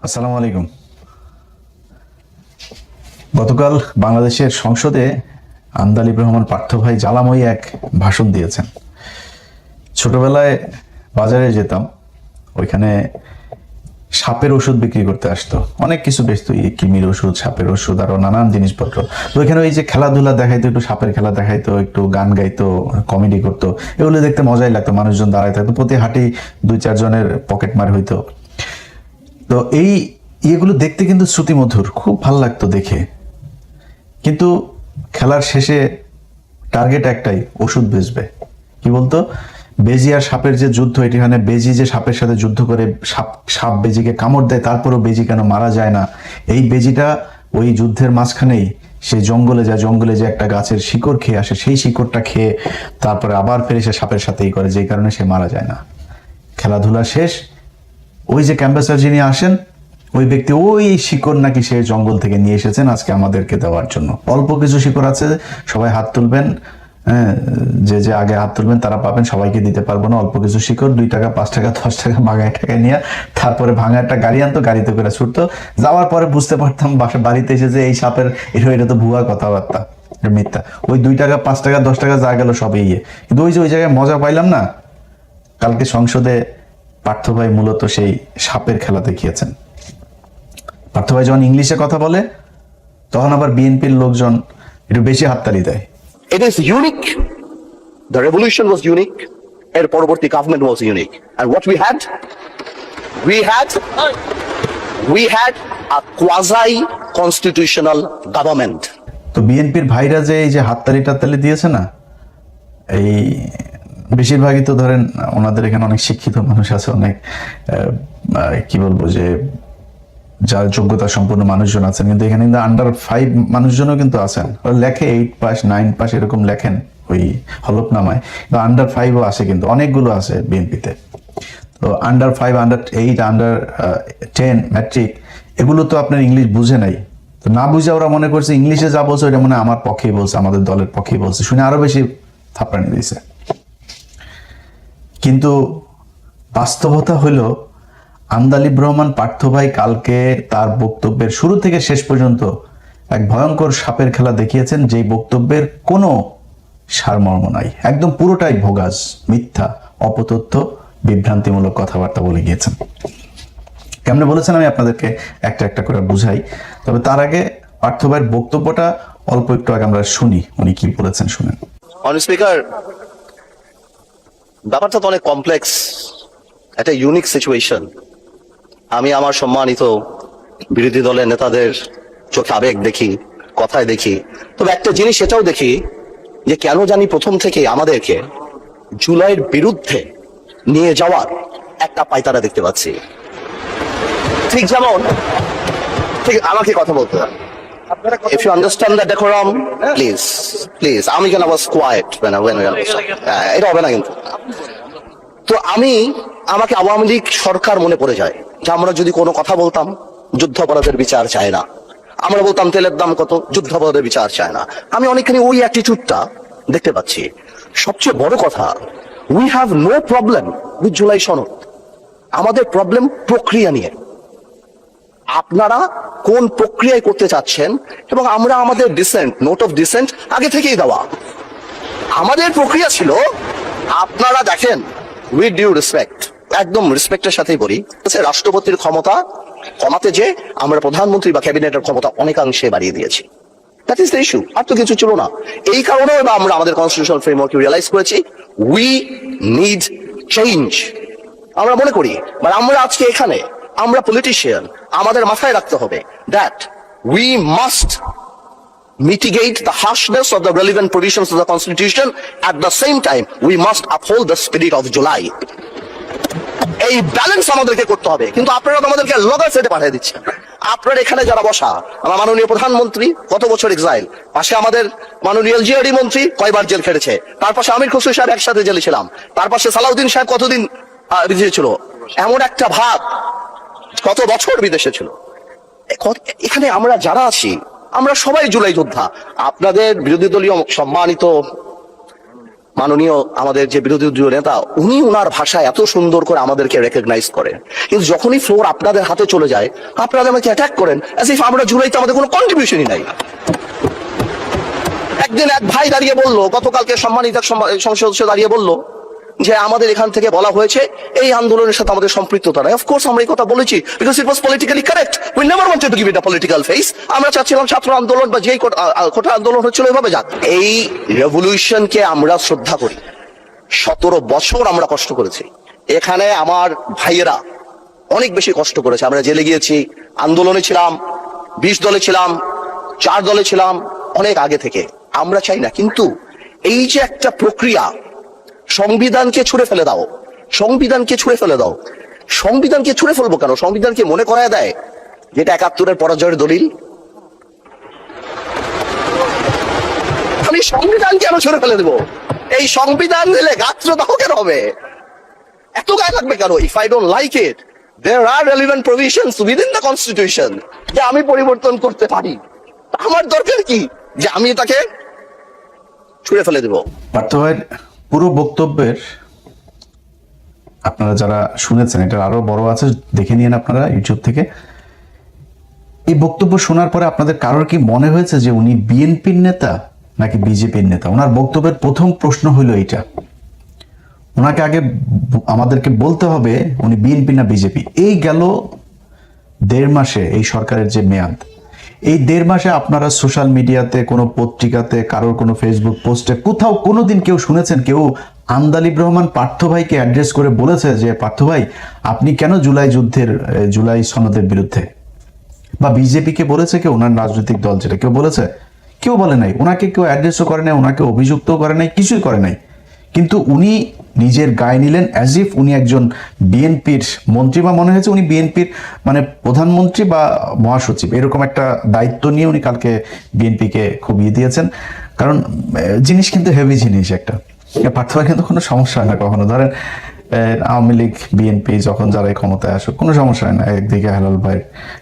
আসসালামু আলাইকুম। গতকাল বাংলাদেশের সংসদে আন্দালিব রহমান পার্থ ভাই জ্বালাময়ী এক ভাষণ দিয়েছেন। ছোটবেলায় বাজারে যেতাম, ওইখানে সাপের ওষুধ বিক্রি করতে আসতো, অনেক কিছু বেচতো, কৃমির ওষুধ, সাপের ওষুধ, আরো নানান জিনিসপত্র। তো ওইখানে ওই যে খেলাধুলা দেখাইতো, একটু সাপের খেলা দেখাইতো, একটু গান গাইতো, কমেডি করতো, এগুলো দেখতে মজাই লাগতো। মানুষজন দাঁড়ায় থাকতো, প্রতি হাঁটি 2-4 জনের পকেট মার হইতো। তো এই ইয়েগুলো দেখতে কিন্তু শ্রুতিমধুর, খুব ভালো লাগতো দেখে। কিন্তু খেলার শেষে টার্গেট একটাই, ওষুধ বেচবে। কি বলতো, বেজি আর সাপের যে যুদ্ধ, এখানে বেজি যে সাপের সাথে যুদ্ধ করে, সাপ বেজিকে কামড় দেয়, তারপরেও বেজি কেন মারা যায় না, এই বেজিটা ওই যুদ্ধের মাঝখানেই সে জঙ্গলে যায়, জঙ্গলে যে একটা গাছের শিকড় খেয়ে আসে, সেই শিকড়টা খেয়ে তারপরে আবার ফেরে সে সাপের সাথেই করে, যেই কারণে সে মারা যায় না। খেলাধুলা শেষ, ওই যে ক্যাম্পাসার যিনি আসেন, ওই ব্যক্তি ওই শিকড় নাকি সে জঙ্গল থেকে নিয়ে এসেছেন আজকে আমাদেরকে দেওয়ার জন্য। অল্প কিছু শিকড় আছে, সবাই হাত তুলবেন, হ্যাঁ, যে আগে হাত তুলবেন তারা পাবেন, সবাইকে দিতে পারবো না। অল্প কিছু শিকড়, 2 টাকা 5 টাকা 10 টাকা ভাঙায় টাকায় নিয়ে তারপরে ভাঙা একটা গাড়ি আনতো, গাড়িতে করে ছুটতো। যাওয়ার পরে বুঝতে পারতাম বাড়িতে এসে যে এই সাপের এটা তো ভুয়া কথাবার্তা, মিথ্যা। ওই 2 টাকা 5 টাকা 10 টাকা যা গেল সবই ইয়ে। কিন্তু ওই যে ওই জায়গায় মজা পাইলাম না। কালকে সংসদে পার্থ ভাই মূলত সেই সাপের খেলা দেখিয়েছেন। পার্থ ভাই যখন ইংলিশে কথা বলে, তখন আবার বিএনপির লোকজন একটু বেশি হাততালি দেয়। It is unique. The revolution was unique. এর পরবর্তী government was unique. And what we had a quasi-constitutional government. তো বিএনপির ভাইরা যে এই যে হাততালি টাততালি দিয়েছে না, এই বেশিরভাগই তো ধরেন ওনাদের এখানে অনেক শিক্ষিত মানুষ আছে, অনেক কি বলবো যে যার যোগ্যতা সম্পন্ন মানুষজন আছেন, কিন্তু এখানে কিন্তু আন্ডার 5 মানুষজনও কিন্তু আছেন। লেখে 8 পাস 9 পাস এরকম লেখেন ওই হলফনামায়, কিন্তু আন্ডার 5ও আছে, কিন্তু অনেকগুলো আছে বিএনপিতে। তো আন্ডার 5, আন্ডার 8, আন্ডার 10 ম্যাট্রিক, এগুলো তো আপনার ইংলিশ বুঝে নাই। তো না বুঝে ওরা মনে করছে ইংলিশে যা বলছে ওটা মনে হয় আমার পক্ষেই বলছে, আমাদের দলের পক্ষেই বলছে, শুনে আরো বেশি থাপড়ানি দিয়েছে। কিন্তু বাস্তবতা হলো, আন্দালিব রহমান পার্থ ভাই কালকে তার বক্তব্যের শুরু থেকে শেষ পর্যন্ত এক ভয়ঙ্কর সাপের খেলা দেখিয়েছেন, যেই বক্তব্যের কোনো সারমর্ম নাই, একদম পুরোটাই ভোগাস, মিথ্যা, অপতথ্য, বিভ্রান্তিমূলক কথাবার্তা বলে গিয়েছেন। কেমনে বলেছেন আমি আপনাদেরকে একটা একটা করে বুঝাই। তবে তার আগে পার্থ ভাইয়ের বক্তব্যটা অল্প একটু আগে আমরা শুনি, উনি কি বলেছেন শুনেন। Honorable Speaker, ব্যাপারটা তো অনেক কমপ্লেক্স, একটা ইউনিক সিচুয়েশন। আমি আমার সম্মানিত বিরোধী দলের নেতাদের চোখে আবেগ দেখি, কথায় দেখি, তবে একটা জিনিস এটাও দেখি যে কেন জানি প্রথম থেকে আমাদেরকে জুলাইয়ের বিরুদ্ধে নিয়ে যাওয়ার একটা পায়তারা দেখতে পাচ্ছি। ঠিক যেমন, ঠিক আমাকে কথা বলতে দাও। If you understand the decorum, please. আমি কেন was quiet when এটা হবে না কিন্তু। তো আমাকে আওয়ামী লীগ সরকার মনে পড়ে যায় যে আমরা যদি কোনো কথা বলতাম, যুদ্ধাপরাধের বিচার চায় না, আমরা বলতাম তেলের দাম কত, যুদ্ধাপরাধের বিচার চায় না। আমি অনেকখানি ওই অ্যাটিটিউডটা দেখতে পাচ্ছি। সবচেয়ে বড় কথা, we have no problem with July সনদ। আমাদের প্রবলেম প্রক্রিয়া নিয়ে, আপনারা কোন প্রক্রিয়ায় করতে চাচ্ছেন, এবং আমরা আমাদের ডিসেন্ট, নোট অফ ডিসেন্ট আগে থেকেই দেওয়া। আমাদের প্রক্রিয়া ছিল, আপনারা দেখেন, উইথ ডিউ রেসপেক্ট, একদম রেসপেক্টের সাথেই বলি, রাষ্ট্রপতির ক্ষমতা কমাতে যে আমরা প্রধানমন্ত্রী বা ক্যাবিনেটের ক্ষমতা অনেকাংশে বাড়িয়ে দিয়েছি। দ্যাট ইজ দ্য ইস্যু, আর তো কিছু ছিল না। এই কারণে আমরা আমাদের কনস্টিটিউশনাল ফ্রেমওয়ার্ক রিয়েলাইজ করেছি উই নিড চেঞ্জ। আমরা মনে করি, মানে আমরা আজকে এখানে, আমরা পলিটিশিয়ান, আমাদের মাথায় রাখতে হবে that we must mitigate the harshness of the relevant provisions of the constitution. At the same time, we must uphold the spirit of July. এই ব্যালেন্স আমাদেরকে করতে হবে। কিন্তু আপনারা তো আমাদেরকে লগা সেটে পাঠিয়ে দিচ্ছেন। আপনার এখানে যারা বসা, আমার মাননীয় প্রধানমন্ত্রী কত বছর এক্সাইল, পাশে আমাদের মাননীয় এলজিআরডি মন্ত্রী কয়বার জেল খেটেছে, তার পাশে আমির খসরু সাহেব একসাথে জেলে ছিলাম, তার পাশে সালাউদ্দিন সাহেব কতদিন বিদেশে ছিল, এমন একটা ভাব কত বছর বিদেশে ছিল। এখানে আমরা যারা আছি, আমরা সবাই জুলাই যোদ্ধা। আপনাদের বিরোধী দলীয় সম্মানিত মাননীয় আমাদের যে বিরোধী দলীয় নেতা, উনি ওনার ভাষায় এত সুন্দর করে আমাদেরকে রেকগনাইজ করেন, কিন্তু যখনই ফ্লোর আপনাদের হাতে চলে যায় আপনারা আমাকে অ্যাটাক করেন অ্যাজ ইফ আমরা জুলাইতে আমাদের কোনো কন্ট্রিবিউশনই নাই। একদিন এক ভাই দাঁড়িয়ে বললো, গতকালকে সম্মানিত সংসদ সদস্য দাঁড়িয়ে বললো যে আমাদের এখান থেকে বলা হয়েছে এই আন্দোলনের সাথে আমাদের সম্পৃক্ততা নাই। অফকোর্স আমরা এই কথা বলেছি, because it was politically correct. We never wanted to give it a political face. আমরা চাচ্ছিলাম ছাত্র আন্দোলন বা যেই কোটা আন্দোলন হচ্ছিল এভাবে যাক। এই রেভলিউশনকে আমরা শ্রদ্ধা করি। 17 বছর আমরা কষ্ট করেছি এখানে, আমার ভাইয়েরা অনেক বেশি কষ্ট করেছে। আমরা জেলে গিয়েছি, আন্দোলনে ছিলাম, 20 দলে ছিলাম, 4 দলে ছিলাম, অনেক আগে থেকে। আমরা চাই না, কিন্তু এই যে একটা প্রক্রিয়া, সংবিধানকে ছুঁড়ে ফেলে দাও, সংবিধানকে ছুঁড়ে ফেলে দাও। সংবিধানকে ছুঁড়ে ফেলবো কেন? সংবিধানকে মনে করায় দেয় যেটা 71-এর পরাজয়ের দলিল। আমি সংবিধান কেন ছুঁড়ে ফেলে দেবো? এই সংবিধান দিলে গাত্রদাহ কেন হবে? এত গায়ে লাগবে কেন? If I don't like it, there are relevant provisions within the constitution যে আমি পরিবর্তন করতে পারি। আমার দরকার কি যে আমি তাকে ছুঁড়ে ফেলে দেবো? পার্থ ভাইয়ের পুরো বক্তব্যের আপনারা যারা শুনেছেন, এটা আরো বড় আছে, দেখে নিন আপনারা ইউটিউব থেকে। এই বক্তব্য শোনার পরে আপনাদের কারোর কি মনে হয়েছে যে উনি বিএনপির নেতা নাকি বিজেপির নেতা? ওনার বক্তব্যের প্রথম প্রশ্ন হলো এইটা। ওনাকে আগে আমাদেরকে বলতে হবে উনি বিএনপি না বিজেপি। এই গেল 1.5 মাসে এই সরকারের যে মেয়াদ, এই 1.5 মাসে আপনারা সোশ্যাল মিডিয়াতে, কোনো পত্রিকাতে, কারোর কোনো ফেসবুক পোস্টে, কোথাও কোনোদিন কেউ শুনেছেন কেউ আন্দালিব রহমান পার্থ ভাইকে অ্যাড্রেস করে বলেছে যে পার্থ ভাই আপনি কেন জুলাই সনদের বিরুদ্ধে? বা বিজেপিকে বলেছে কেউ, ওনার রাজনৈতিক দল যেটা, কেউ বলেছে? কেউ বলে নাই। ওনাকে কেউ অ্যাড্রেসও করে নাই, ওনাকে অভিযুক্ত করে নাই, কিছুই করে নাই। কিন্তু উনি নিজের গায়ে নিলেন অ্যাজ ইফ উনি একজন বিএনপির মন্ত্রী, বা মনে হয়েছে উনি বিএনপির মানে প্রধানমন্ত্রী বা মহাসচিব, এরকম একটা দায়িত্ব নিয়ে উনি কালকে বিএনপিকে খুব দিয়েছেন। কারণ জিনিস কিন্তু হেভি জিনিস একটা। পার্থ ভাই কিন্তু কোনো সমস্যা হয় না কখনো। ধরেন আওয়ামী লীগ বিএনপি যখন যারাই ক্ষমতায় আসুক কোনো সমস্যা হয় না। একদিকে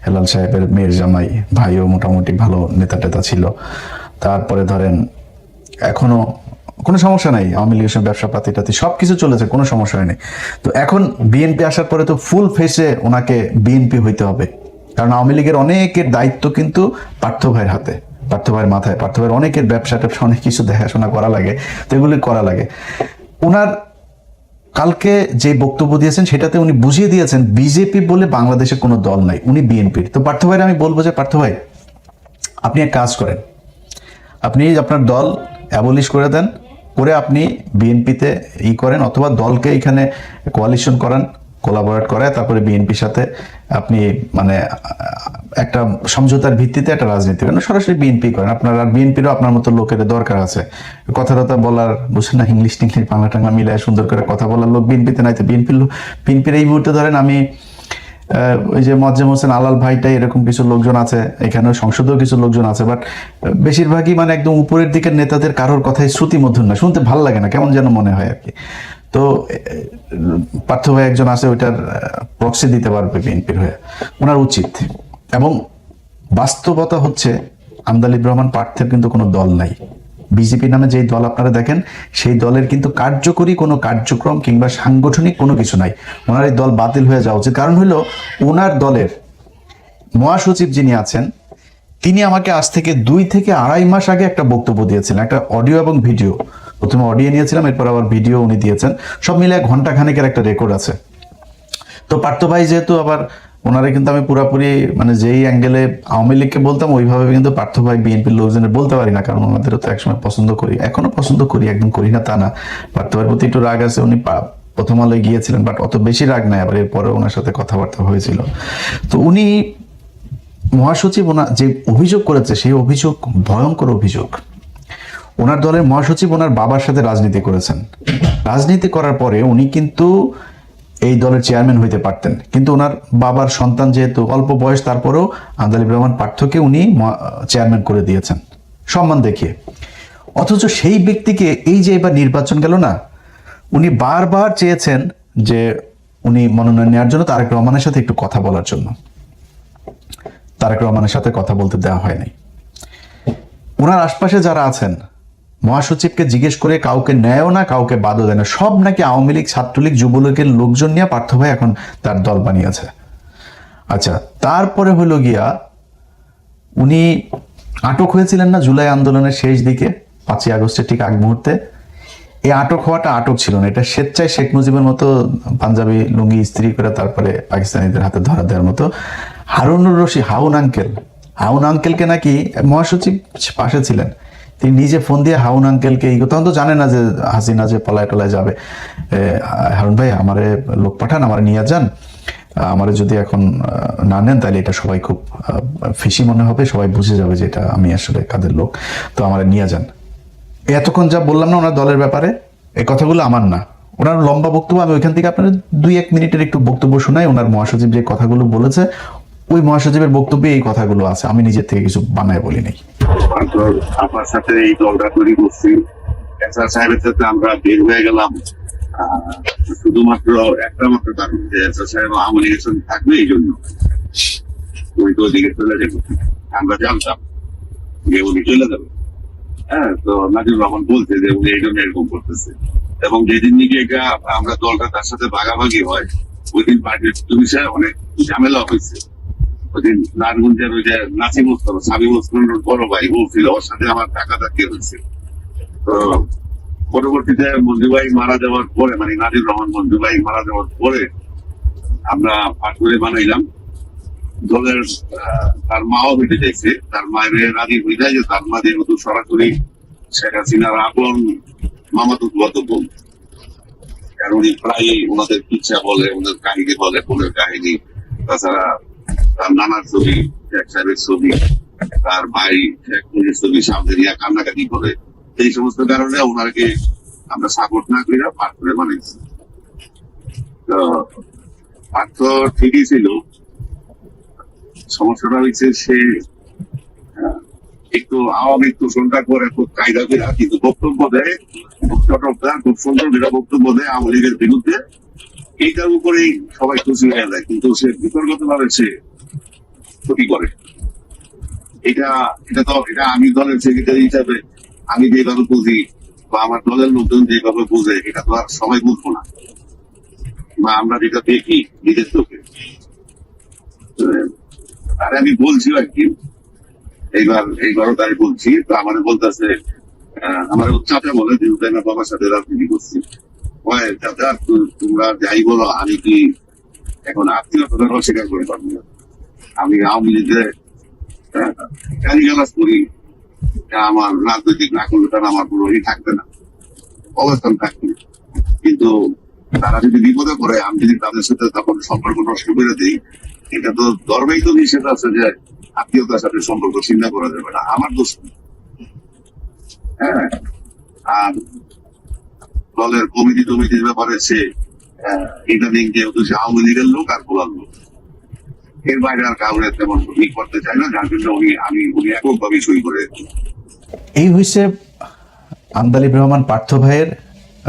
হেলাল সাহেবের মেয়ের জামাই ভাইও মোটামুটি ভালো নেতা টেতা ছিল। তারপরে ধরেন এখনো কোনো সমস্যা নাই, আওয়ামী লীগের ব্যবসা পাতি টাতি সবকিছু চলেছে, কোনো সমস্যা হয়নি। তো এখন বিএনপি আসার পরে তো ফুল ফেসে ওনাকে বিএনপি হইতে হবে, কারণ আওয়ামী লীগের অনেকের দায়িত্ব কিন্তু পার্থ ভাইয়ের হাতে, পার্থ ভাইয়ের মাথায়। পার্থ ভাইয়ের অনেকের ব্যবসা ট্যাবসা অনেক কিছু দেখাশোনা করা লাগে, তো এগুলি করা লাগে। ওনার কালকে যে বক্তব্য দিয়েছেন সেটাতে উনি বুঝিয়ে দিয়েছেন বিজেপি বলে বাংলাদেশে কোনো দল নাই, উনি বিএনপির। তো পার্থ ভাইয়ের আমি বলবো যে পার্থ ভাই আপনি এক কাজ করেন, আপনি আপনার দল অ্যাবলিশ করে দেন, করে আপনি বিএনপিতে করেন, অথবা দলকে এখানে কোয়ালিশন করান, কোলাবোরেট করে, তারপরে বিএনপির সাথে আপনি মানে একটা সমঝোতার ভিত্তিতে একটা রাজনীতি করেন, সরাসরি বিএনপি করেন। আপনার আর বিএনপিরও আপনার মতো লোকের দরকার আছে, কথা বলার, বুঝছেন না, ইংলিশ টিংলিশ বাংলা টাংলা মিলায় সুন্দর করে কথা বলার লোক বিএনপিতে নাই। তো বিএনপির এই মুহূর্তে ধরেন আমি ওই যে মোয়াজ্জেম হোসেন আলাল ভাইটাই এরকম কিছু লোকজন আছে, এখানেও সংসদেও কিছু লোকজন আছে, বাট বেশিরভাগই মানে একদম উপরের দিকের নেতাদের কারোর কথাই শ্রুতি মধুর না, শুনতে ভালো লাগে না, কেমন যেন মনে হয় আর কি। তো পার্থ ভাই একজন আছে, ওইটার প্রক্সি দিতে পারবে বিএনপির হয়ে, ওনার উচিত। এবং বাস্তবতা হচ্ছে আন্দালিব রহমান পার্থের কিন্তু কোনো দল নাই। বিজেপি নামে যেই দল আপনারা দেখেন সেই দলের কিন্তু কার্যকরী কোনো কার্যক্রম কিংবা সাংগঠনিক কোনো কিছু নাই। ওনার এই দল বাতিল হয়ে যাওয়া উচিত। কারণ হলো ওনার দলের মহাসচিব যিনি আছেন তিনি আমাকে আজ থেকে 2 থেকে 2.5 মাস আগে একটা বক্তব্য দিয়েছিলেন, একটা অডিও এবং ভিডিও। প্রথমে অডিও নিয়েছিলাম, এরপর আবার ভিডিও উনি দিয়েছেন, সব মিলে 1 ঘন্টা খানেকের একটা রেকর্ড আছে। তো পার্থ ভাই যেহেতু আবার ওনারে কিন্তু আমি পুরাপুরি মানে যেই অ্যাঙ্গেলে আওয়ামী লীগকে বলতাম ওইভাবে কিন্তু পার্থ ভাই বিএনপির লোকজনের বলতে পারি না, কারণ ওনাদেরও তো একসময় পছন্দ করি, এখনো পছন্দ করি, একদম করি না তা না। পার্থ ভাইয়ের প্রতি একটু রাগ আছে, উনি প্রথম আলোয় গিয়েছিলেন, বাট অত বেশি রাগ নাই, আবার এরপরে ওনার সাথে কথাবার্তা হয়েছিল। তো উনি মহাসচিব ওনার যে অভিযোগ করেছে সেই অভিযোগ ভয়ঙ্কর অভিযোগ। ওনার দলের মহাসচিব ওনার বাবার সাথে রাজনীতি করেছেন, রাজনীতি করার পরে উনি কিন্তু এই দলের চেয়ারম্যান হইতে পারতেন, কিন্তু ওনার বাবার সন্তান যেহেতু অল্প বয়স, তারপরেও আন্দালিব রহমান পার্থকে উনি চেয়ারম্যান করে দিয়েছেন সম্মান দেখিয়ে। অথচ সেই ব্যক্তিকে এই যে এবার নির্বাচন গেল না, উনি বারবার চেয়েছেন যে উনি মনোনয়ন নেওয়ার জন্য তারেক রহমানের সাথে একটু কথা বলার জন্য, তারেক রহমানের সাথে কথা বলতে দেওয়া হয়নি। ওনার আশপাশে যারা আছেন মহাসচিবকে জিজ্ঞেস করে কাউকে নেয়ও না, কাউকে বাদও দেয় না, সব নাকি আওয়ামী লীগ, ছাত্রলীগ, যুবলীগের লোকজন নিয়ে পার্থ ভাই এখন তার দল বানিয়েছে। আচ্ছা, তারপরে হলো গিয়া উনি আটক হয়েছিলেন না জুলাই আন্দোলনের শেষ দিকে, 5ই আগস্টের ঠিক আগ মুহূর্তে। এই আটক হওয়াটা আটক ছিল না, এটা স্বেচ্ছায় শেখ মুজিবের মতো পাঞ্জাবি লুঙ্গি ইস্ত্রি করে তারপরে পাকিস্তানিদের হাতে ধরা দেওয়ার মতো। হারুনুর রশিদ হাউন আঙ্কেলকে নাকি মহাসচিব পাশে ছিলেন, তিনি নিজে ফোন দিয়ে হাউন আঙ্কেলকে তখন তো জানে না যে হাসিনা যে পলায় টলায় যাবে, হারুন ভাই আমারে লোক পাঠান, আমার নিয়ে যান, আমার যদি এখন না নেন তাহলে এটা সবাই খুব ফিসি মনে হবে, সবাই বুঝে যাবে যে এটা আমি আসলে কাদের লোক, তো আমার নিয়ে যান। এতক্ষণ যা বললাম না ওনার দলের ব্যাপারে, এই কথাগুলো আমার না, ওনার লম্বা বক্তব্য, আমি ওইখান থেকে আপনার 2-1 মিনিটের একটু বক্তব্য শোনাই। ওনার মহাসচিব যে কথাগুলো বলেছে, ওই মহাসচিবের বক্তব্যে এই কথাগুলো আছে, আমি নিজের থেকে কিছু বানায় বলি নাই। আপনার সাথে এই দলটা তৈরি করছি, এসআর সাহেবের সাথে আমরা বের হয়ে গেলাম শুধুমাত্র একটা মাত্র কারণ, যে এসআর সাহেব আওয়ামী লীগের সঙ্গে থাকবে, এই জন্য উনি তো ওদিকে চলে যাবে। আমরা জানতাম যে উনি চলে যাবে। হ্যাঁ, তো নাজির রহমান বলছে যে উনি এই জন্য এরকম করতেছে, এবং যেদিন দিকে এটা আমরা দলটা তার সাথে ভাগাভাগি হয়, ওই দিন পার্টির বিষয়ে অনেক ঝামেলা হয়েছে। ওই দিন নারায়ণগঞ্জের ওই যে নাসিম ওসমান, সাবিম ওসমানের বড় ভাই বলছিল ওর সাথে আমার টাকা ধাক্কি হয়েছে। তো পরবর্তীতে মঞ্জু ভাই মারা যাওয়ার পরে, মানে নাজির রহমান মঞ্জু ভাই মারা যাওয়ার পরে আমরা পাটুরে বানাইলাম দলের। তার মাও হইতে চাইছে, তার মায়ের রাজি হয়ে যায় যে তার মা যেহেতু সরাসরি শেখ হাসিনার আপন মামাতো বোন, কারণ উনি প্রায় ওনাদের কিচ্ছা বলে, ওনাদের কাহিনী বলে, বোনের কাহিনী, তাছাড়া তার নানার ছবি, শেখ সাহেবের ছবি, তার ভাই শেখ মুজিবের ছবি সামনে নিয়ে কান্নাকাটি করে। এই সমস্ত কারণে ওনাকে আমরা সাপোর্ট না করে পার্থরে বানাইছি। তো পার্থ ঠিকই ছিল, সমস্যাটা হচ্ছে সে একটু আওয়ামী তোষণটা করে খুব কায়দা করে, কিন্তু বক্তব্য দেয় খুব চটকদার, খুব সুন্দর যেটা বক্তব্য দেয় আওয়ামী লীগের বিরুদ্ধে, এইটার উপরেই সবাই খুশি হয়ে যায়, কিন্তু সে বিতর্কত ভাবে সে ক্ষতি করে। এটা আমি দলের সেক্রেটারি হিসাবে আমি যেভাবে বুঝি, বা আমার দলের লোকজন যেভাবে বুঝে, এটা তো আর সবাই বুঝবো না, বা আমরা যেটা দেখি নিজের চোখে। আর আমি বলছি আর কি, এইবারও তাই বলছি। তো আমাদের বলতেছে, আমার চাচা বলে যে না বাবার সাথে রাজনীতি করছি, চাচা তোমরা যাই বলো, আমি কি এখন আত্মীয়তার অস্বীকার করে পারবো না। আমি আওয়ামী লীগের গালিগালাজ করি, আমার রাজনৈতিক না করলে তারা আমার পুরোই থাকবে না, অবস্থান থাকবে। কিন্তু তারা যদি বিপদে পড়ে, আমি যদি তাদের সাথে তখন সম্পর্ক নষ্ট করে দিই, এটা তো ধর্মেই তো নিষেধ আছে যে আত্মীয়তার সাথে সম্পর্ক চিন্তা করা যাবে না, আমার দোষ। হ্যাঁ, আর দলের কমিটির ব্যাপারে সে ইদানিং যেহেতু সে আওয়ামী লীগের লোক আর গোলার লোক, এর বাইরে আর কাউরে তেমন ই করতে চায় না, যার জন্য উনি এককভাবে সই করে। এই হয়েছে আন্দালিব রহমান পার্থ ভাইয়ের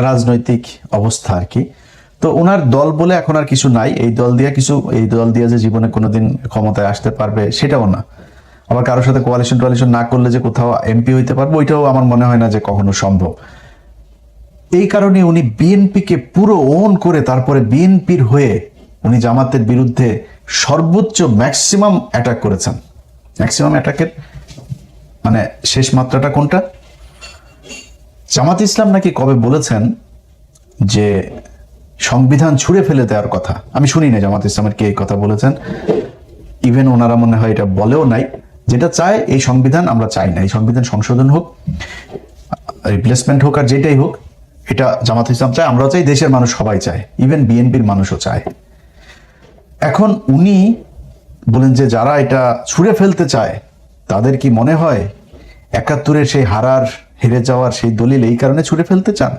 রাজনৈতিক অবস্থা আর কি। তো ওনার দল বলে এখন আর কিছু নাই, এই দল দিয়ে যে জীবনে কোনোদিন ক্ষমতায় আসতে পারবে সেটাও না, আবার কারোর সাথে কোয়ালিশন না করলে যে কোথাও এমপি হইতে পারবে ওইটাও আমার মনে হয় না যে কখনো সম্ভব। এই কারণে উনি বিএনপিকে পুরো ওন করে তারপরে বিএনপির হয়ে উনি জামাতের বিরুদ্ধে সর্বোচ্চ ম্যাক্সিমাম অ্যাটাক করেছেন। ম্যাক্সিমাম অ্যাটাকের মানে শেষ মাত্রাটা কোনটা? জামাত ইসলাম নাকি কবে বলেছেন যে সংবিধান ছুঁড়ে ফেলে দেওয়ার কথা, আমি শুনি না জামাত ইসলামের কে এই কথা বলেছেন, ইভেন ওনারা মনে হয় এটা বলেও নাই। যেটা চায় এই সংবিধান আমরা চাই না, এই সংবিধান সংশোধন হোক, রিপ্লেসমেন্ট হোক, আর যেটাই হোক এটা জামাত ইসলাম চায়, আমরাও চাই, দেশের মানুষ সবাই চায়, ইভেন বিএনপির মানুষও চায়। এখন উনি বলেন যে যারা এটা ছুঁড়ে ফেলতে চায় তাদের কি মনে হয় ৭১-এর সেই হেরে যাওয়ার সেই দলিল এই কারণে ছুঁড়ে ফেলতে চান?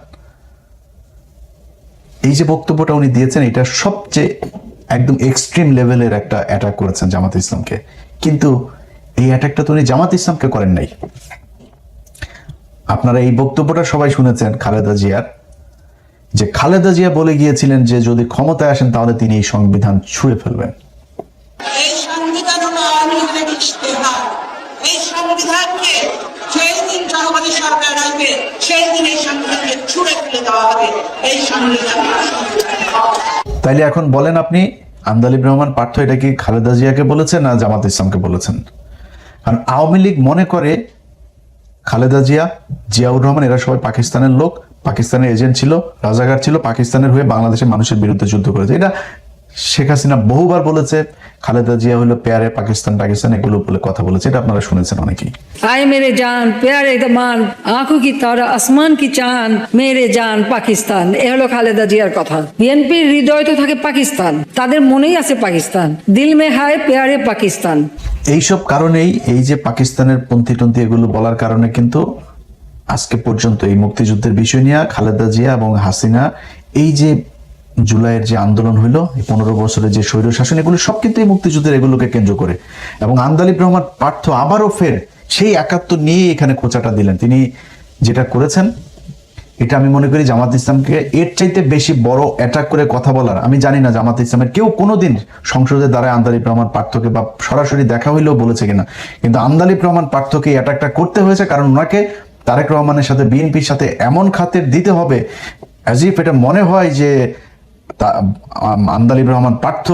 এই যে বক্তব্যটা উনি দিয়েছেন, এটা সবচেয়ে একদম এক্সট্রিম লেভেলের একটা অ্যাটাক করেছেন জামাত ইসলামকে, কিন্তু এই অ্যাটাকটা তো উনি জামাত ইসলামকে করেন নাই। আপনারা এই বক্তব্যটা সবাই শুনেছেন খালেদা জিয়ার, যে খালেদা জিয়া বলে গিয়েছিলেন যে যদি ক্ষমতায় আসেন তাহলে তিনি এই সংবিধান ছুঁড়ে ফেলবেন। এই সংবিধান হলো আওয়ামী লীগের ইশতেহার, এই সংবিধানকে সেই দিন জনগণের সরকার আসবে, সেই দিন এই সংবিধানকে ছুঁড়ে ফেলে দেওয়া হবে। এই সংবিধান তাইলে এখন বলেন আপনি, আন্দালিব রহমান পার্থ এটা কি খালেদা জিয়াকে বলেছেন না জামাত ইসলামকে বলেছেন? কারণ আওয়ামী লীগ মনে করে খালেদা জিয়া, জিয়াউর রহমান এরা সবাই পাকিস্তানের লোক, পাকিস্তানের এজেন্ট ছিল, রাজাকার ছিল, পাকিস্তানের হয়ে বাংলাদেশের মানুষের বিরুদ্ধে যুদ্ধ করেছে। এটা শেখ হাসিনা বহুবার বলেছে। খালেদা জিয়া হলো পেয়ারে পাকিস্তান এগুলো বলে কথা বলেছে, এটা আপনারা শুনেছেন অনেকেই। आए मेरे जान प्यारे दमान आंखों की तारा আসমান কি চান মেরে জান পাকিস্তান, এ হলো খালেদা জিয়ার কথা। বিএনপির হৃদয় তো থাকে পাকিস্তান, তাদের মনেই আছে পাকিস্তান, দিল মে হায় প্যারে পাকিস্তান। এইসব কারণেই এই যে পাকিস্তানের পন্থী এগুলো বলার কারণে কিন্তু আজকে পর্যন্ত এই মুক্তিযুদ্ধের বিষয় নিয়ে খালেদা জিয়া এবং হাসিনা এই যে জুলাইয়ের যে আন্দোলন হইলো, 15 বছরের যে স্বৈর শাসন, এগুলো সব কিন্তু এই মুক্তিযুদ্ধের এগুলোকে কেন্দ্র করে। এবং আন্দালিব রহমান পার্থ আবারও ফের সেই 71 নিয়ে এখানে খোঁচাটা দিলেন। তিনি যেটা করেছেন এটা আমি মনে করি জামাত ইসলামকে এর চাইতে বেশি বড় অ্যাটাক করে কথা বলার, আমি জানি না জামাত ইসলামের কেউ কোনোদিন সংসদের দ্বারা আন্দালিব রহমান পার্থকে বা সরাসরি দেখা হইলেও বলেছে কিনা, কিন্তু আন্দালিব রহমান পার্থকে এই অ্যাটাকটা করতে হয়েছে কারণ ওনাকে তারেক রহমানের সাথে বিএনপির সাথে এমন খাতের দিতে হবে অ্যাজ ইফ এটা মনে হয় যে আন্দালিব রহমান পার্থ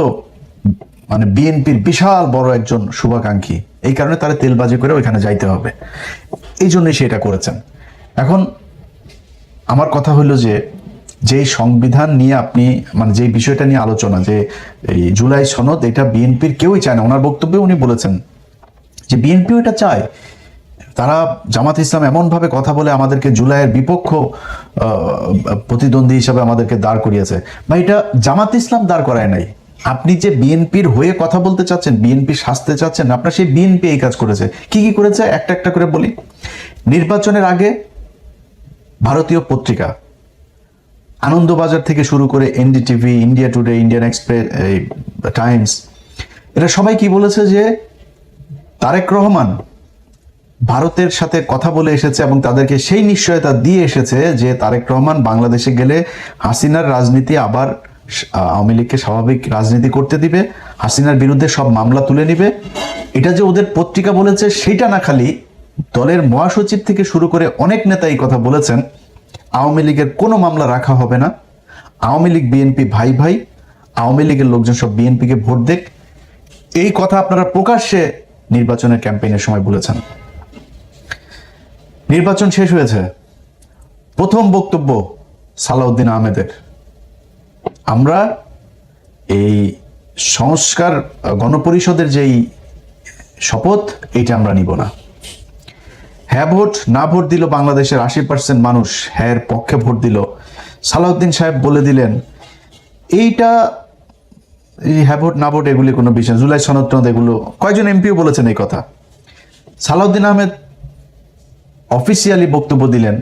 মানে বিএনপির বিশাল বড় একজন শুভাকাঙ্ক্ষী, এই কারণে তারা তেলবাজি করে ওইখানে যাইতে হবে, এই জন্যই সে এটা করেছেন। এখন আমার কথা হলো যে যেই সংবিধান নিয়ে আপনি মানে যেই বিষয়টা নিয়ে আলোচনা, যে এই জুলাই সনদ, এটা বিএনপির কেউই চায় না। ওনার বক্তব্যে উনি বলেছেন যে বিএনপিও এটা চায়। তারা জামাত ইসলাম এমন ভাবে কথা বলে আমাদেরকে জুলাইয়ের বিপক্ষ প্রতিদ্বন্দ্বী হিসাবে আমাদেরকে দাঁড় করিয়েছে, বা এটা জামাত ইসলাম দাঁড় করায় নাই। আপনি যে বিএনপির হয়ে কথা বলতে চাচ্ছেন, বিএনপি শাস্তে চাচ্ছেন, আপনার সেই বিএনপি এই কাজ করেছে। কি কি করেছে একটা একটা করে বলি। নির্বাচনের আগে ভারতীয় পত্রিকা আনন্দবাজার থেকে শুরু করে NDTV, India today, Indian express, Times, এরা সবাই কি বলেছে যে তারেক রহমান ভারতের সাথে কথা বলে এসেছে এবং তাদেরকে সেই নিশ্চয়তা দিয়ে এসেছে যে তারেক রহমান বাংলাদেশে গেলে হাসিনার রাজনীতি আবার আওয়ামী লীগকে স্বাভাবিক রাজনীতি করতে দিবে, হাসিনার বিরুদ্ধে সব মামলা তুলে নিবে। এটা যে ওদের পত্রিকা বলেছে সেটা না, খালি দলের মহাসচিব থেকে শুরু করে অনেক নেতা এই কথা বলেছেন, আওয়ামী লীগের কোনো মামলা রাখা হবে না, আওয়ামী লীগ বিএনপি ভাই ভাই, আওয়ামী লীগের লোকজন সব বিএনপিকে ভোট দেখ, এই কথা আপনারা প্রকাশ্যে নির্বাচনের ক্যাম্পেইনের সময় বলেছেন। নির্বাচন শেষ হয়েছে, প্রথম বক্তব্য সালাউদ্দিন আহমেদের, আমরা এই সংস্কার গণপরিষদের যেই শপথ এইটা আমরা নিব না। হ্যাঁ ভোট না ভোট দিল বাংলাদেশের 80% মানুষ, হ্যাঁ পক্ষে ভোট দিল। সালাউদ্দিন সাহেব বলে দিলেন এইটা হ্যাঁ ভোট না ভোট এগুলি কোনো বিষয়, জুলাই সনদ টনদ এগুলো, কয়েকজন এমপিও বলেছেন এই কথা। সালাউদ্দিন আহমেদ অফিসিয়ালি বক্তব্য দিলেন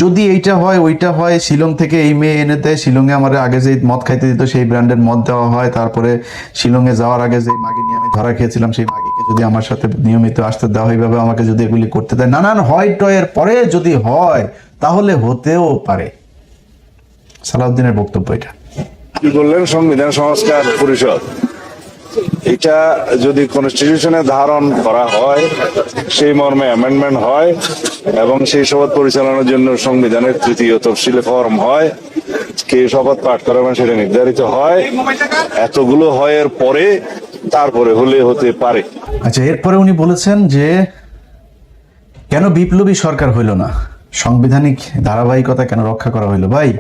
যদি এইটা হয় ওইটা হয়, শিলং থেকে এই মেয়ে এনে দেয়, শিলংয়ে আমার আগে যে মদ খাইতে দিত সেই ব্র্যান্ডের মদ দেওয়া হয়, তারপরে শিলংয়ে যাওয়ার আগে যে মাগি নিয়ে আমি ধরা খেয়েছিলাম সেই মাগিকে যদি আমার সাথে নিয়মিত আসতে দেওয়া এইভাবে আমাকে যদি এগুলি করতে দেয়, নানান হয় টয়ের পরে যদি হয় তাহলে হতেও পারে। সালাউদ্দিনের বক্তব্য এটা। কি বললেন সংবিধান সংস্কার পরিষদ, এটা যদি কনস্টিটিউশনে ধারণ করা হয়, সেই মর্মে অ্যামেন্ডমেন্ট হয় এবং সেই শপথ পরিচালনার জন্য সংবিধানের 3য় তফসিলে ফর্ম হয়, কে শপথ পাঠ করাবেন সেটা নির্ধারিত হয়, এতগুলো হয় এর পরে তারপরে হলে হতে পারে। আচ্ছা, এরপরে উনি বলেছেন যে কেন বিপ্লবী সরকার হইল না, সাংবিধানিক ধারাবাহিকতা কেন রক্ষা করা হইল। ভাই,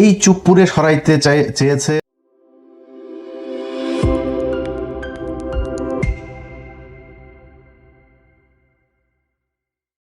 এই চুপ পুরে সরাইতে চেয়েছে